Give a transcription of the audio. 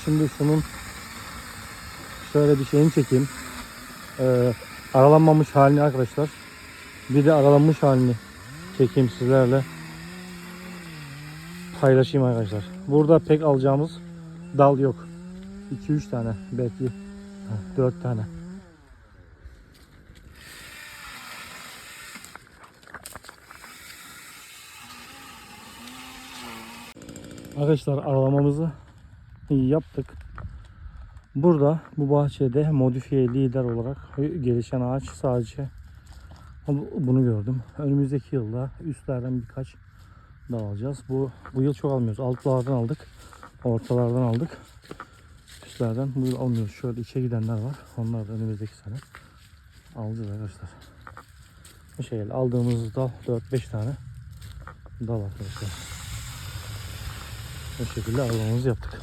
Şimdi şunun şöyle bir şeyini çekeyim. Aralanmamış halini arkadaşlar. Bir de aralanmış halini çekeyim sizlerle. Paylaşayım arkadaşlar. Burada pek alacağımız dal yok. 2-3 tane, belki 4 tane. Arkadaşlar aralamamızı yaptık. Burada bu bahçede modifiye lider olarak gelişen ağaç sadece bunu gördüm. Önümüzdeki yılda üstlerden birkaç daha alacağız. Bu yıl çok almıyoruz. Altlardan aldık. Ortalardan aldık. Üstlerden bu yıl almıyoruz. Şöyle içe gidenler var. Onlar da önümüzdeki sene alacağız arkadaşlar. Bu şekilde aldığımız dal 4-5 tane dal arkadaşlar. Bu şekilde aramamızı yaptık.